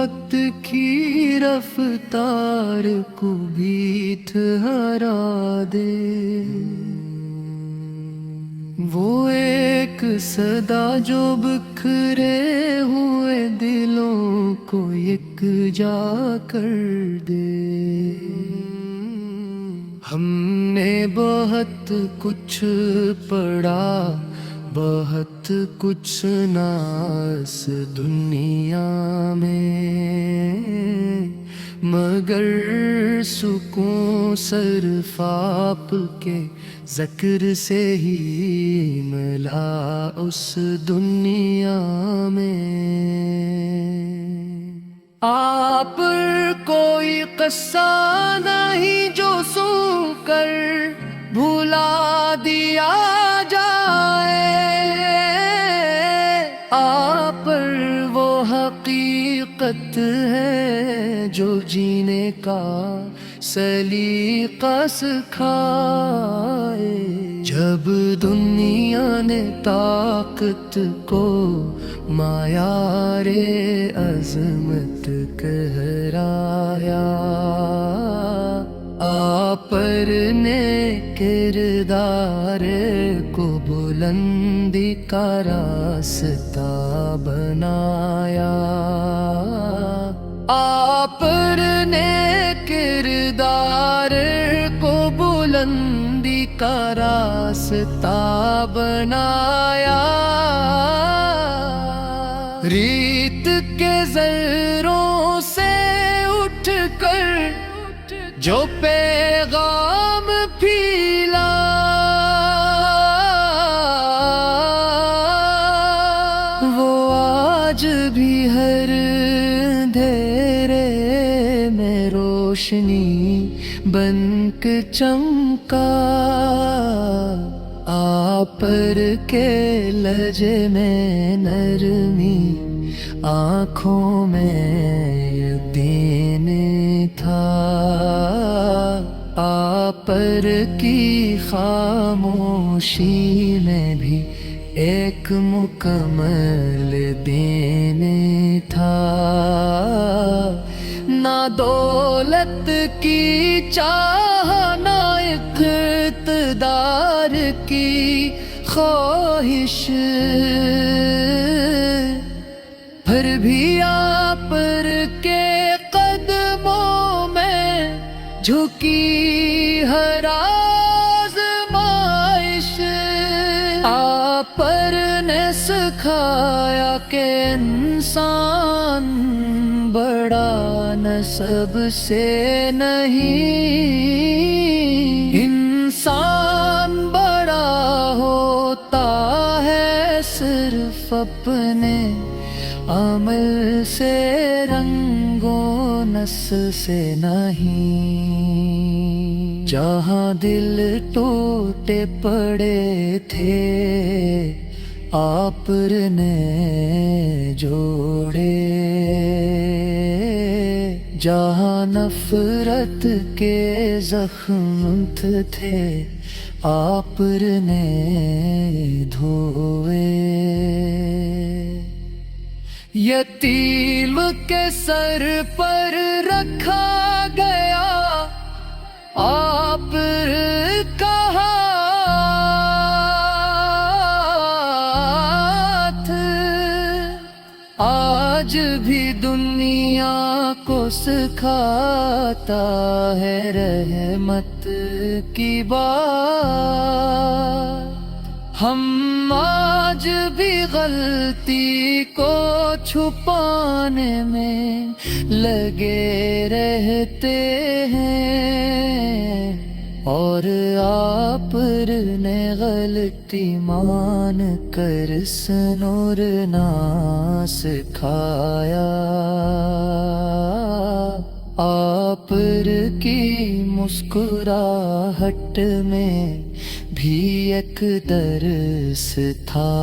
وقت کی رفتار کو بھی ٹھہرا دے، وہ ایک صدا جو بکھرے ہوئے دلوں کو یکجا کر دے۔ ہم نے بہت کچھ پڑھا، بہت کچھ سنا اس دنیا میں، مگر سکون صرف آپ کے ذکر سے ہی ملا اس دنیا میں۔ آپ پر کوئی قصہ نہیں جو سن کر بھلا دیا جائے، آپ پر وہ حقیقت ہے جو جینے کا سلیقہ سکھائے۔ جب دنیا نے طاقت کو معیار عظمت کہرایا، آپ پر نے کردار کو بلندی کا راستہ بنایا، آپ پر نے کردار کو بلندی کا راستہ بنایا۔ ریت کے ذروں سے اٹھ کر جو پیغام پھیلا، وہ آج بھی ہر اندھیرے میں روشنی بن کے چمکا۔ آپ پر کے لہجے میں نرمی، آنکھوں میں یقین تھا، آپ پر کی خاموشی میں بھی ایک مکمل دین تھا۔ نہ دولت کی چاہ، نہ اقتدار کی خواہش، پھر بھی آپ پر کے قدموں میں جھکی ہر آزمائش۔ آپ پر نے سکھایا کہ انسان بڑا نسب سے نہیں، انسان بڑا ہوتا ہے صرف اپنے عمل سے، رنگ و نسل سے نہیں۔ جہاں دل ٹوٹے پڑے تھے آپ نے جوڑے، جہاں نفرت کے زخم تھے آپ نے دھوئے۔ یتیم کے سر پر رکھا گیا آپ کا ہاتھ، آج بھی دنیا کو سکھاتا ہے رحمت کی بات۔ ہم آج بھی غلطی کو چھپانے میں لگے رہتے ہیں، اور آپ نے غلطی مان کر سنورنا سکھایا۔ آپ کی مسکراہٹ میں بھی ایک درس تھا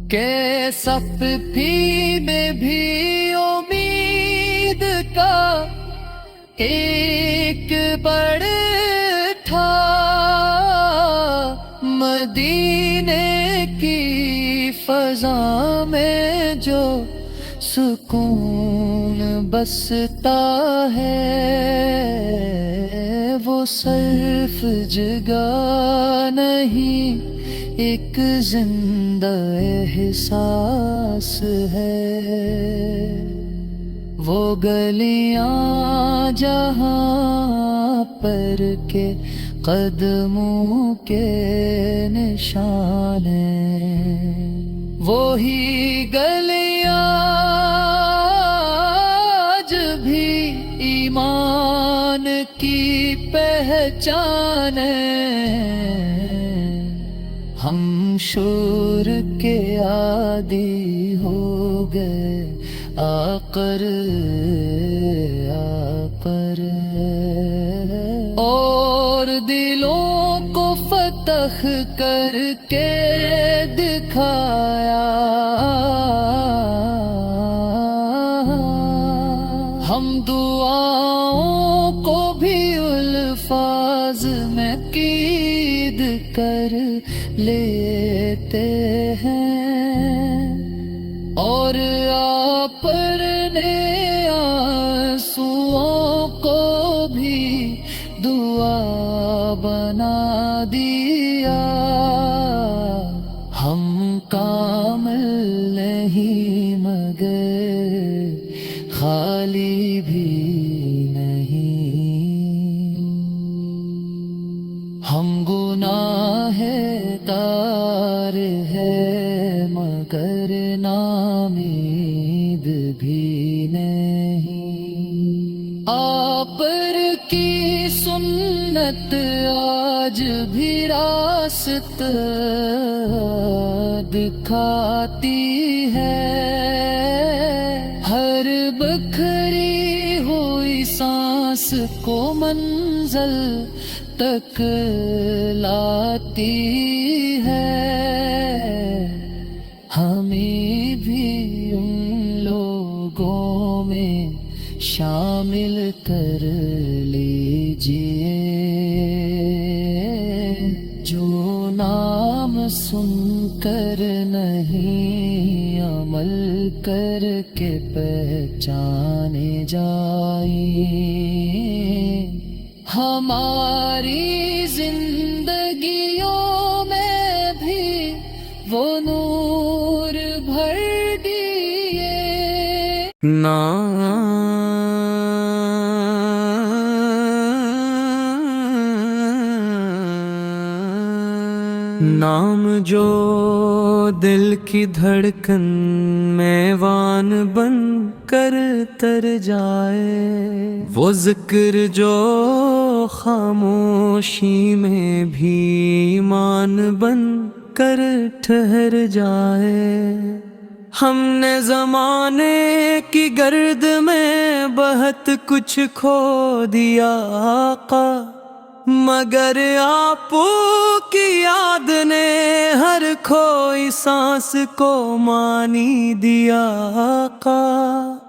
کہ صف بھی میں بھی امید کا ایک بڑ تھا، مدینے کی فضا میں جو سکون بستا ہے وہ صرف جگہ نہیں ایک زندہ احساس ہے۔ وہ گلیاں جہاں پر کے قدموں کے نشان ہیں، وہی گلیاں آج بھی ایمان کی پہچان ہیں۔ ہم شور کے عادی ہو گئے آقر آقر، اور دلوں کو فتح کر کے دکھایا۔ ہم دعاؤں کو بھی الفاظ میں قید کر لیتے ہیں، اور اپنے آنسوؤں کو بھی دعا بنا دیا۔ ہم کامل نہیں مگر خالی بھی نہیں، ہم گناہ گار ہے مگر نامید بھی نہیں۔ آپ کی سنت آج بھی راست دکھاتی ہے، ہر بکھری ہوئی سانس کو منزل تک لاتی ہے۔ ہمیں بھی ان لوگوں میں شامل کر لیجئے جو نام سن کر نہیں عمل کر کے پہچانے جائیں۔ ہماری زندگیوں میں بھی وہ نور بھر دیے۔ نام جو دل کی دھڑکن میں وان بن کر تر جائے، وہ ذکر جو خاموشی میں بھی ایمان بن کر ٹھہر جائے۔ ہم نے زمانے کی گرد میں بہت کچھ کھو دیا آقا، مگر آپ کی یاد نے ہر کھوئی سانس کو مانی دیا آقا۔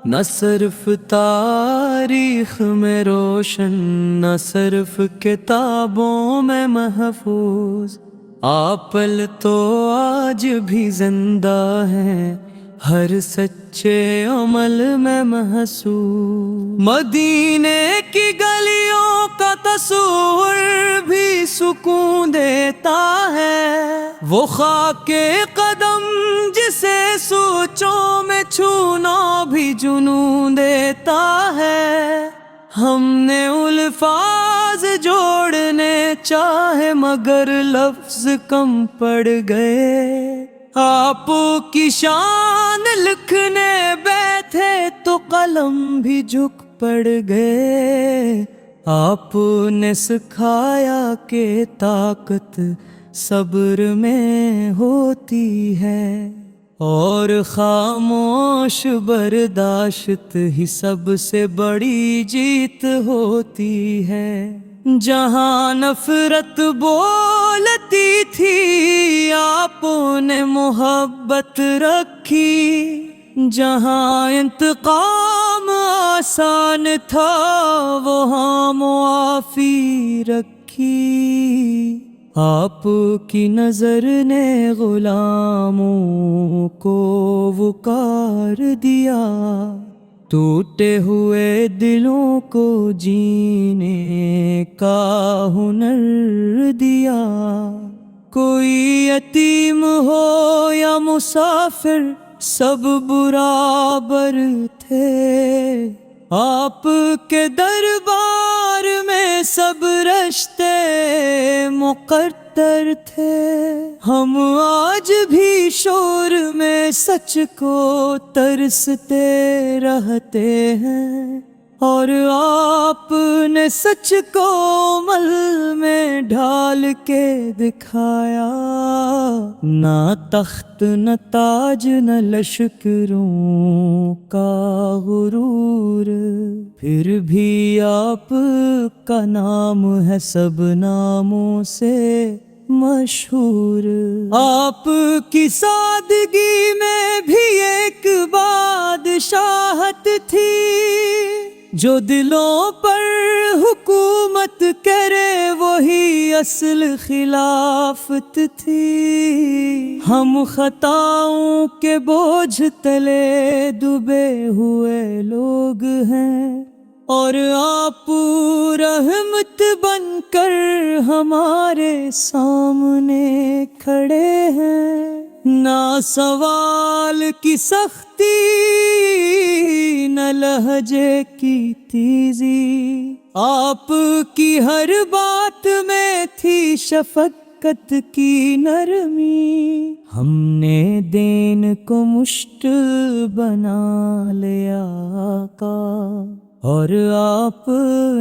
نہ صرف تاریخ میں روشن، نہ صرف کتابوں میں محفوظ، آپ پل تو آج بھی زندہ ہیں ہر سچے عمل میں محسوس۔ مدینے کی گلیوں کا تصور بھی سکون دیتا ہے، وہ خاک قدم جسے سوچوں میں چھونا بھی جنون دیتا ہے۔ ہم نے الفاظ جوڑنے چاہے مگر لفظ کم پڑ گئے، آپ کی شان لکھنے بیٹھے تو قلم بھی جھک پڑ گئے۔ آپ نے سکھایا کہ طاقت صبر میں ہوتی ہے، اور خاموش برداشت ہی سب سے بڑی جیت ہوتی ہے۔ جہاں نفرت بولتی تھی آپ نے محبت رکھی، جہاں انتقام آسان تھا وہاں معافی رکھی، آپ کی نظر نے غلاموں کو وقار دیا، ٹوٹے ہوئے دلوں کو جینے کا ہنر دیا۔ کوئی یتیم ہو یا مسافر سب برابر تھے، آپ کے دربار میں سب رشتے مقرر تھے۔ ہم آج بھی شور میں سچ کو ترستے رہتے ہیں، اور آپ نے سچ کو عمل میں ڈھال کے دکھایا۔ نہ تخت نہ تاج نہ لشکروں کا غرور، پھر بھی آپ کا نام ہے سب ناموں سے مشہور۔ آپ کی سادگی میں بھی ایک بادشاہت تھی، جو دلوں پر حکومت کرے وہی اصل خلافت تھی۔ ہم خطاؤں کے بوجھ تلے دبے ہوئے لوگ ہیں، اور آپ رحمت بن کر ہمارے سامنے کھڑے ہیں۔ نہ سوال کی سختی نہ لہجے کی تیزی، آپ کی ہر بات میں تھی شفقت کی نرمی۔ ہم نے دین کو مشت بنا لیا آقا، اور آپ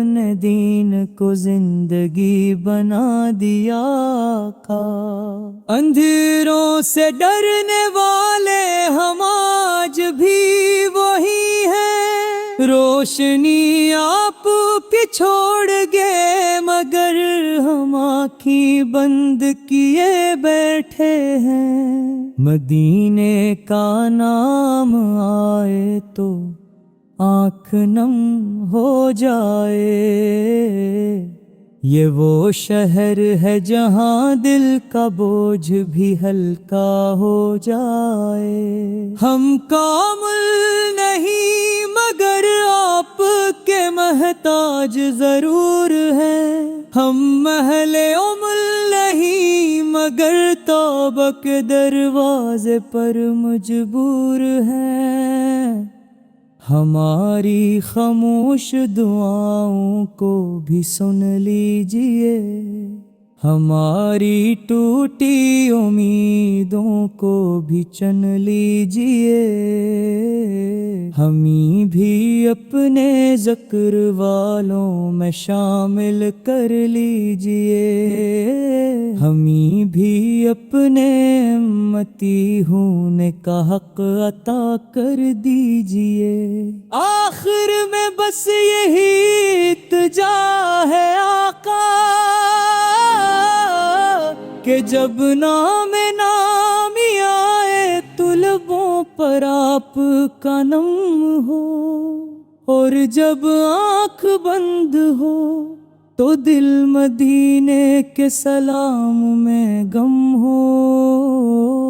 نے دین کو زندگی بنا دیا آقا۔ اندھیروں سے ڈرنے والے ہم آج بھی وہی ہیں، روشنی آپ کی چھوڑ گئے مگر ہم آنکھیں بند کیے بیٹھے ہیں۔ مدینے کا نام آئے تو آنکھ نم ہو جائے، یہ وہ شہر ہے جہاں دل کا بوجھ بھی ہلکا ہو جائے۔ ہم کامل نہیں مگر آپ کے محتاج ضرور ہیں، ہم محل عمل نہیں مگر توبہ کے دروازے پر مجبور ہیں۔ ہماری خاموش دعاؤں کو بھی سن لیجئے، ہماری ٹوٹی امیدوں کو بھی چن لیجئے، ہمیں بھی اپنے ذکر والوں میں شامل کر لیجئے، ہمیں بھی اپنے امتی ہونے کا حق عطا کر دیجئے۔ آخر میں بس یہی التجا ہے آقا کہ جب نام نامی آئے تو لبوں پر آپ کا نام ہو، اور جب آنکھ بند ہو تو دل مدینے کے سلام میں گم ہو۔